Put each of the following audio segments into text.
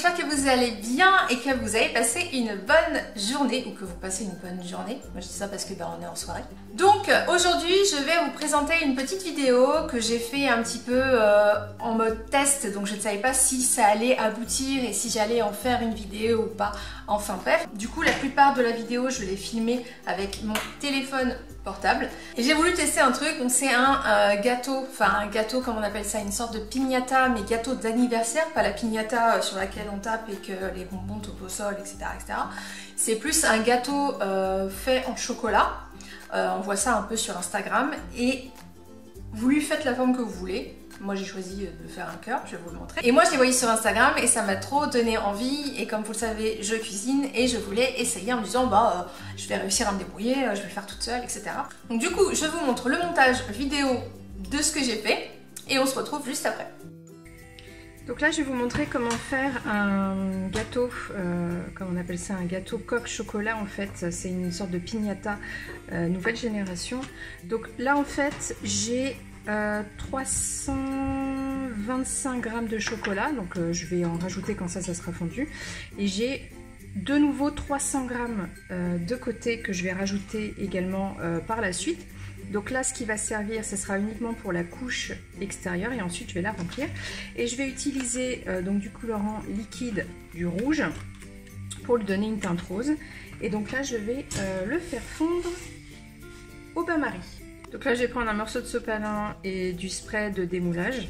j'espère que vous allez bien et que vous avez passé une bonne journée ou que vous passez une bonne journée. Moi je dis ça parce que on est en soirée. Donc aujourd'hui je vais vous présenter une petite vidéo que j'ai fait un petit peu en mode test, donc je ne savais pas si ça allait aboutir et si j'allais en faire une vidéo ou pas. Enfin bref, du coup la plupart de la vidéo je l'ai filmée avec mon téléphone portable et j'ai voulu tester un truc. Donc c'est un gâteau, enfin un gâteau comme on appelle ça, une sorte de piñata, mais gâteau d'anniversaire, pas la piñata sur laquelle on tape et que les bonbons tombent au sol, etc. etc. C'est plus un gâteau fait en chocolat. On voit ça un peu sur Instagram et vous lui faites la forme que vous voulez. Moi j'ai choisi de faire un cœur, je vais vous le montrer. Et moi je l'ai voyé sur Instagram et ça m'a trop donné envie. Et comme vous le savez, je cuisine et je voulais essayer en me disant je vais réussir à me débrouiller, je vais le faire toute seule, etc. Donc du coup je vous montre le montage vidéo de ce que j'ai fait et on se retrouve juste après. Donc là je vais vous montrer comment faire un gâteau, comme on appelle ça, un gâteau coque chocolat en fait. C'est une sorte de piñata nouvelle génération. Donc là en fait j'ai 325 grammes de chocolat, donc je vais en rajouter quand ça sera fondu. Et j'ai de nouveau 300 grammes de côté que je vais rajouter également par la suite. Donc là ce qui va servir, ce sera uniquement pour la couche extérieure et ensuite je vais la remplir. Et je vais utiliser donc du colorant liquide, du rouge, pour lui donner une teinte rose. Et donc là je vais le faire fondre au bain-marie. Donc là je vais prendre un morceau de sopalin et du spray de démoulage.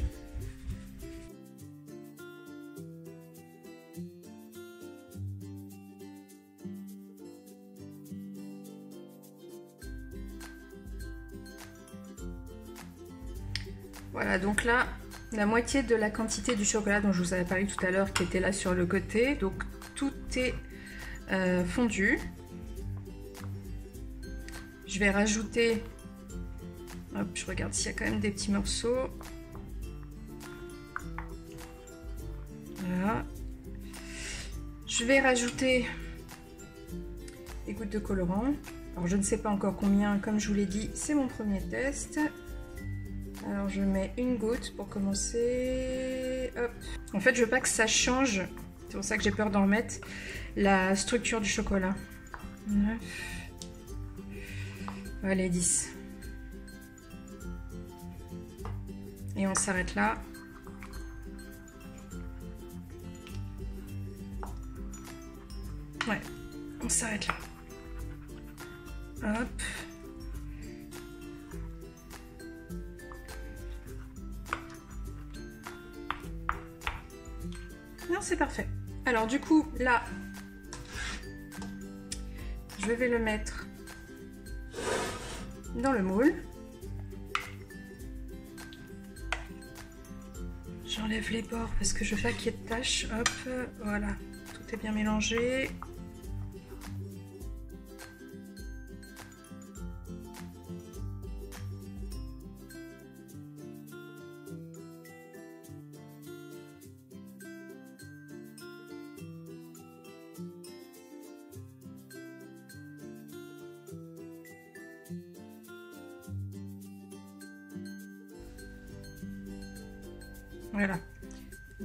Voilà, donc là la moitié de la quantité du chocolat dont je vous avais parlé tout à l'heure qui était là sur le côté. Donc tout est fondu. Je vais rajouter... Hop, je regarde s'il y a quand même des petits morceaux. Voilà. Je vais rajouter des gouttes de colorant. Alors je ne sais pas encore combien, comme je vous l'ai dit, c'est mon premier test. Alors je mets une goutte pour commencer. Hop. En fait je veux pas que ça change, c'est pour ça que j'ai peur d'en remettre, la structure du chocolat. 9. Allez, 10. Et on s'arrête là. Ouais, on s'arrête là. Hop. Non, c'est parfait. Alors du coup, là, je vais le mettre dans le moule. J'enlève les bords parce que je veux pas qu'il y ait de taches. Hop, voilà, tout est bien mélangé. Voilà,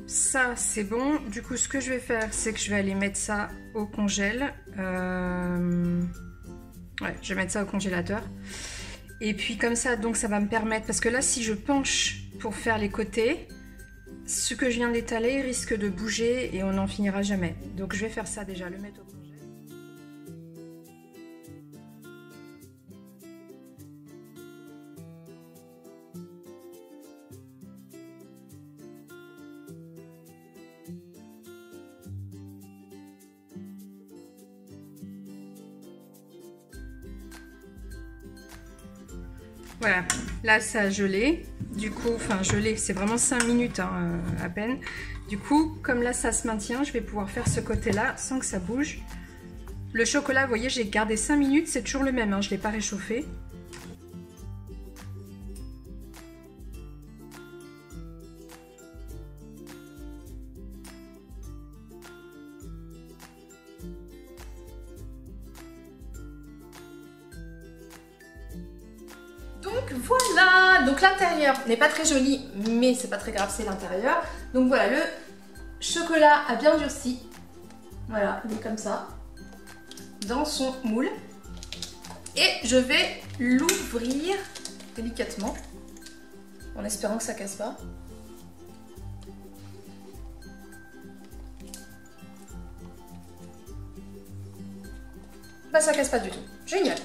ça c'est bon. Du coup ce que je vais faire, c'est que je vais aller mettre ça au congèle. Ouais, je vais mettre ça au congélateur. Et puis comme ça, donc ça va me permettre, parce que là si je penche pour faire les côtés, ce que je viens d'étaler risque de bouger et on n'en finira jamais. Donc je vais faire ça déjà, le mettre au congèle. Voilà, là ça a gelé, du coup, enfin gelé, c'est vraiment 5 minutes hein, à peine. Du coup, comme là ça se maintient, je vais pouvoir faire ce côté-là sans que ça bouge. Le chocolat, vous voyez, j'ai gardé 5 minutes, c'est toujours le même, hein, je ne l'ai pas réchauffé. Donc voilà, donc l'intérieur n'est pas très joli, mais c'est pas très grave, c'est l'intérieur. Donc voilà, le chocolat a bien durci. Voilà, il est comme ça, dans son moule. Et je vais l'ouvrir délicatement, en espérant que ça casse pas. Bah ça casse pas du tout. Génial.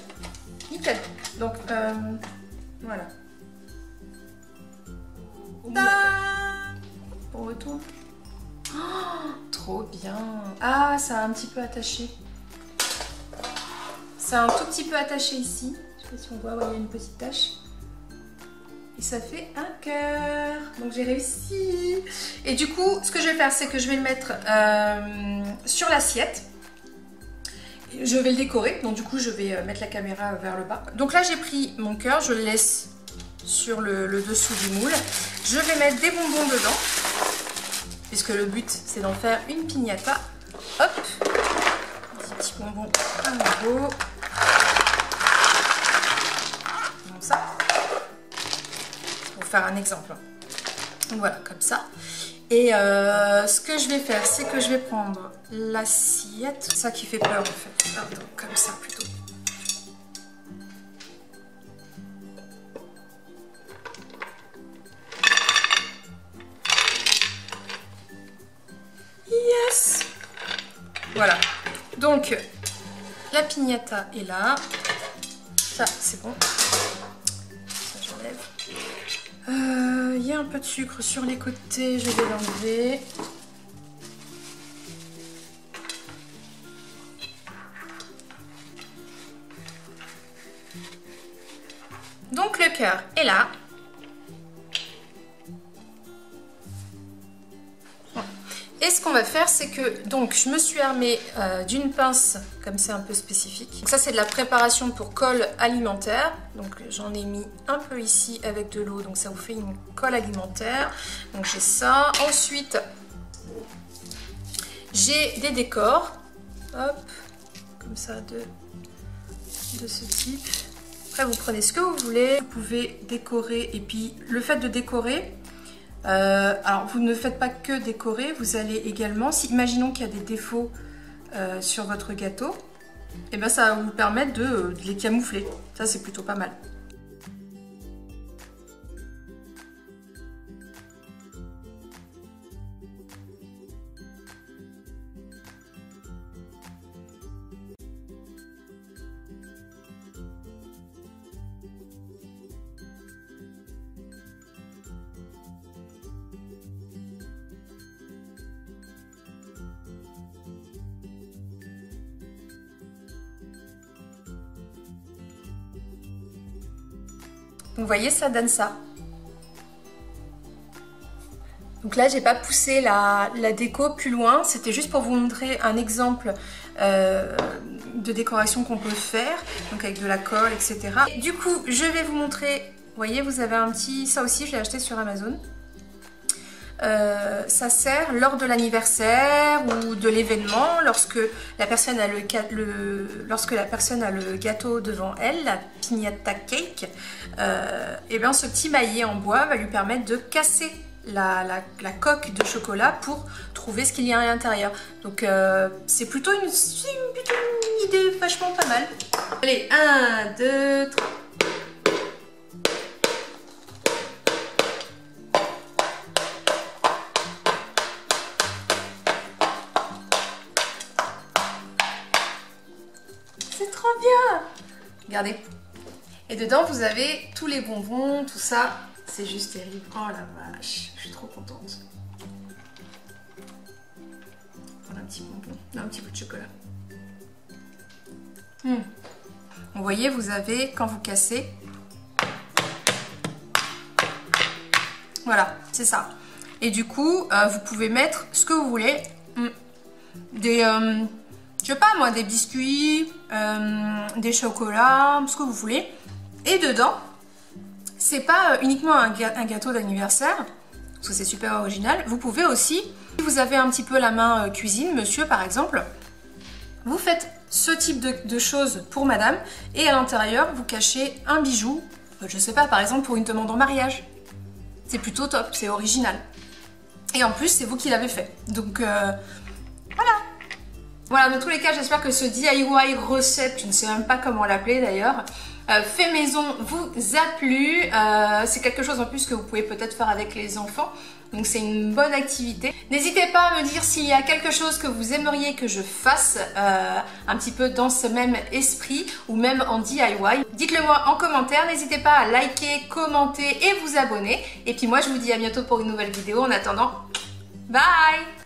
Nickel. Donc voilà. On retourne. Oh, trop bien. Ah, ça a un petit peu attaché. Ça a un tout petit peu attaché ici. Je sais pas si on voit, il y a une petite tache. Et ça fait un cœur. Donc j'ai réussi. Et du coup, ce que je vais faire, c'est que je vais le mettre sur l'assiette. Je vais le décorer. Donc du coup, je vais mettre la caméra vers le bas. Donc là, j'ai pris mon cœur. Je le laisse sur le dessous du moule. Je vais mettre des bonbons dedans. Puisque le but, c'est d'en faire une piñata. Hop. Des petits bonbons à nouveau. Comme ça. Pour faire un exemple. Donc voilà, comme ça. Et ce que je vais faire, c'est que je vais prendre l'assiette. C'est ça qui fait peur en fait. Pardon, comme ça plutôt. Yes! Voilà. Donc, la piñata est là. Ça, c'est bon. Ça, j'enlève. Il y a un peu de sucre sur les côtés, je vais l'enlever. Donc le cœur est là. Et ce qu'on va faire, c'est que donc je me suis armée d'une pince, comme c'est un peu spécifique. Donc ça, c'est de la préparation pour colle alimentaire. Donc j'en ai mis un peu ici avec de l'eau, donc ça vous fait une colle alimentaire. Donc j'ai ça. Ensuite, j'ai des décors. Hop, comme ça, de ce type. Après, vous prenez ce que vous voulez. Vous pouvez décorer. Et puis, le fait de décorer... alors vous ne faites pas que décorer, vous allez également, si imaginons qu'il y a des défauts sur votre gâteau, et bien ça va vous permettre de les camoufler. Ça, c'est plutôt pas mal. Donc vous voyez, ça donne ça. Donc là, j'ai pas poussé la déco plus loin. C'était juste pour vous montrer un exemple de décoration qu'on peut faire. Donc avec de la colle, etc. Et du coup, je vais vous montrer. Vous voyez, vous avez un petit... Ça aussi, je l'ai acheté sur Amazon. Ça sert lors de l'anniversaire ou de l'événement, lorsque la personne a le gâteau devant elle, la piñata cake, et bien ce petit maillet en bois va lui permettre de casser la coque de chocolat pour trouver ce qu'il y a à l'intérieur. Donc c'est plutôt une idée vachement pas mal. Allez, 1, 2, 3. C'est trop bien! Regardez. Et dedans, vous avez tous les bonbons, tout ça. C'est juste terrible. Oh la vache, je suis trop contente. Voilà un petit bonbon, un petit bout de chocolat. Vous voyez, vous avez, quand vous cassez, voilà, c'est ça. Et du coup, vous pouvez mettre ce que vous voulez. Des... je sais pas moi, des biscuits, des chocolats, ce que vous voulez. Et dedans, c'est pas uniquement un gâteau d'anniversaire, parce que c'est super original. Vous pouvez aussi, si vous avez un petit peu la main cuisine, monsieur par exemple, vous faites ce type de choses pour madame, et à l'intérieur, vous cachez un bijou, je sais pas, par exemple pour une demande en mariage. C'est plutôt top, c'est original. Et en plus, c'est vous qui l'avez fait. Donc voilà. Voilà, dans tous les cas, j'espère que ce DIY recette, je ne sais même pas comment l'appeler d'ailleurs, fait maison vous a plu. C'est quelque chose en plus que vous pouvez peut-être faire avec les enfants. Donc c'est une bonne activité. N'hésitez pas à me dire s'il y a quelque chose que vous aimeriez que je fasse un petit peu dans ce même esprit ou même en DIY. Dites-le moi en commentaire. N'hésitez pas à liker, commenter et vous abonner. Et puis moi je vous dis à bientôt pour une nouvelle vidéo. En attendant, bye!